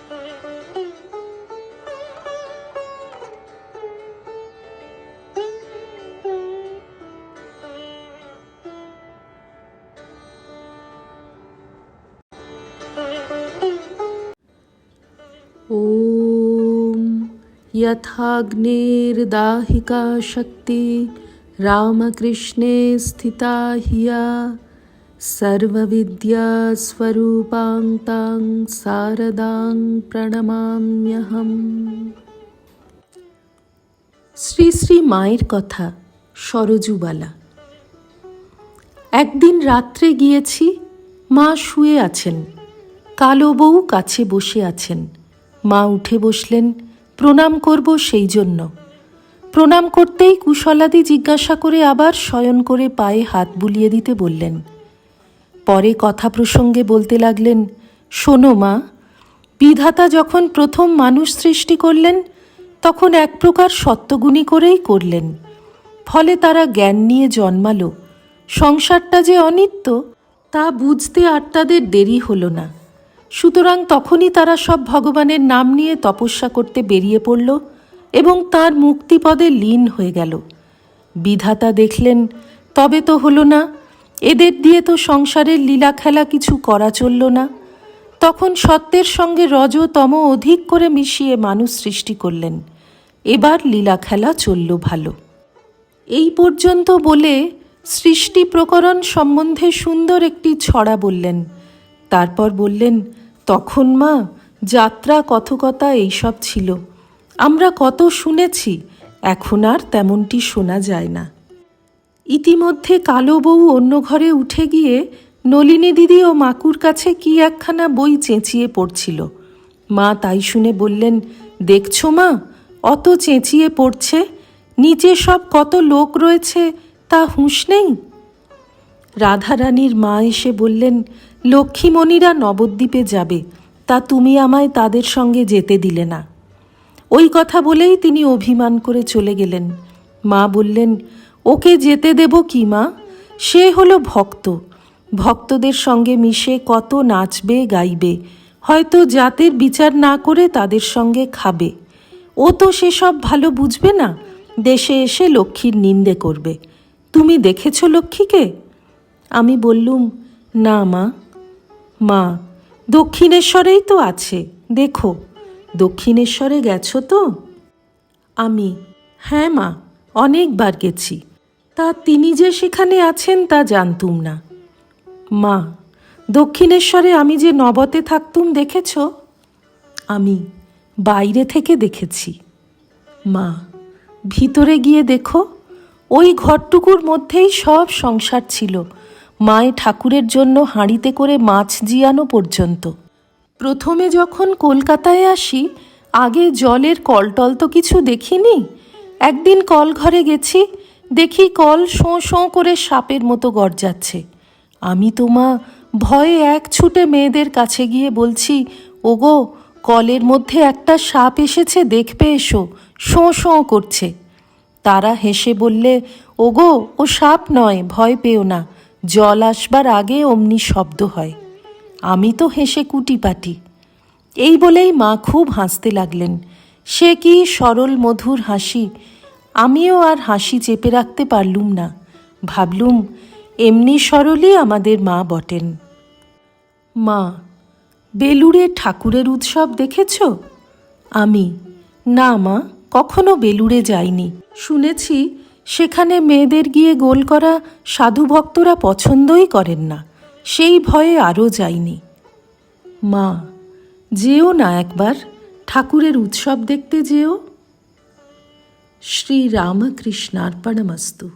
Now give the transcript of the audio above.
ॐ यथाग्निर्दाहिका शक्ति रामकृष्णे स्थिता हिया सर्वविद्यास्वरूपां तां शारदां প্রণমাম্যহম। শ্রী শ্রী মায়ের কথা, সরজুবালা। একদিন রাত্রে গিয়েছি, মা শুয়ে আছেন, কালো বউ কাছে বসে আছেন। মা উঠে বসলেন, প্রণাম করব সেই জন্য। প্রণাম করতেই কুশলাদি জিজ্ঞাসা করে আবার শয়ন করে পায়ে হাত বুলিয়ে দিতে বললেন। পরে কথা প্রসঙ্গে বলতে লাগলেন, শোনো মা, বিধাতা যখন প্রথম মানুষ সৃষ্টি করলেন তখন এক প্রকার সত্যগুণী করেই করলেন। ফলে তারা জ্ঞান নিয়ে জন্মালো। সংসারটা যে অনিত্য তা বুঝতে আর তাদের দেরি হলো না। সুতরাং তখনই তারা সব ভগবানের নাম নিয়ে তপস্যা করতে বেরিয়ে পড়ল এবং তাঁর মুক্তিপদে লীন হয়ে গেল। বিধাতা দেখলেন, তবে তো হলো না, এদের দিয়ে তো সংসারের লীলা খেলা কিছু করা চলল না। তখন সত্যের সঙ্গে রজ তম অধিক করে মিশিয়ে মানুষ সৃষ্টি করলেন। এবার লীলা খেলা চলল ভালো। এই পর্যন্ত বলে সৃষ্টি প্রকরণ সম্বন্ধে সুন্দর একটি ছড়া বললেন। তারপর বললেন, তখন মা যাত্রা কথকতা এইসব ছিল, আমরা কত শুনেছি, এখন আর তেমনটি শোনা যায় না। ইতিমধ্যে কালো বউ অন্য ঘরে উঠে গিয়ে নলিনী দিদি ও মাকুর কাছে কি একখানা বই চেঁচিয়ে পড়ছিল। মা তাই শুনে বললেন, দেখছো মা, অত চেঁচিয়ে পড়ছে, নিচে সব কত লোক রয়েছে, তা হুঁশ নেই? রাধারানীর মা এসে বললেন, লক্ষ্মীমণিরা নবদ্বীপে যাবে, তা তুমি আমায় তাদের সঙ্গে যেতে দিলে না। ওই কথা বলেই তিনি অভিমান করে চলে গেলেন। মা বললেন, ওকে যেতে দেব কি মা, সে হলো ভক্ত, ভক্তদের সঙ্গে মিশে কত নাচবে গাইবে, হয়তো জাতের বিচার না করে তাদের সঙ্গে খাবে। ও তো সেসব ভালো বুঝবে না, দেশে এসে লক্ষ্মীর নিন্দে করবে। তুমি দেখেছ লক্ষ্মীকে? আমি বললুম, না মা। মা, দক্ষিণেশ্বরেই তো আছে, দেখো। দক্ষিণেশ্বরে গেছো তো? আমি, হ্যাঁ মা, অনেকবার গেছি, তা তিনি যে সেখানে আছেন তা জানতুম না। মা, দক্ষিণেশ্বরে আমি যে নবতে থাকতুম দেখেছ? আমি, বাইরে থেকে দেখেছি। মা, ভিতরে গিয়ে দেখো, ওই ঘরটুকুর মধ্যেই সব সংসার ছিল, মায়ে ঠাকুরের জন্য হাঁড়িতে করে মাছ জিয়ানো পর্যন্ত। প্রথমে যখন কলকাতায় আসি, আগে জলের কলটল তো কিছু দেখিনি। একদিন কল ঘরে গেছি, দেখি কল শোঁ শোঁ করে সাপের মতো গর্জাচ্ছে। আমি তো মা ভয়ে এক ছুটে মেয়েদের কাছে গিয়ে বলছি, ওগো, কলের মধ্যে একটা সাপ এসেছে, দেখবে এসো, শোঁ শোঁ করছে। তারা হেসে বললে, ওগো, ও সাপ নয়, ভয় পেও না, জল আসবার আগে অমনি শব্দ হয়। আমি তো হেসে কুটিপাটি। এই বলেই মা খুব হাসতে লাগলেন। সে কি সরল মধুর হাসি! আমিও আর হাসি চেপে রাখতে পারলুম না। ভাবলুম, এমনি সরলই আমাদের মা বটেন। মা, বেলুড়ে ঠাকুরের উৎসব দেখেছ? আমি, না মা, কখনো বেলুড়ে যাইনি। শুনেছি সেখানে মেয়েদের গিয়ে গোল করা সাধু ভক্তরা পছন্দই করেন না, সেই ভয়ে আরও যাইনি। মা, যেও না একবার, ঠাকুরের উৎসব দেখতে যেও। শ্রী রামকৃষ্ণার্পণমস্তু।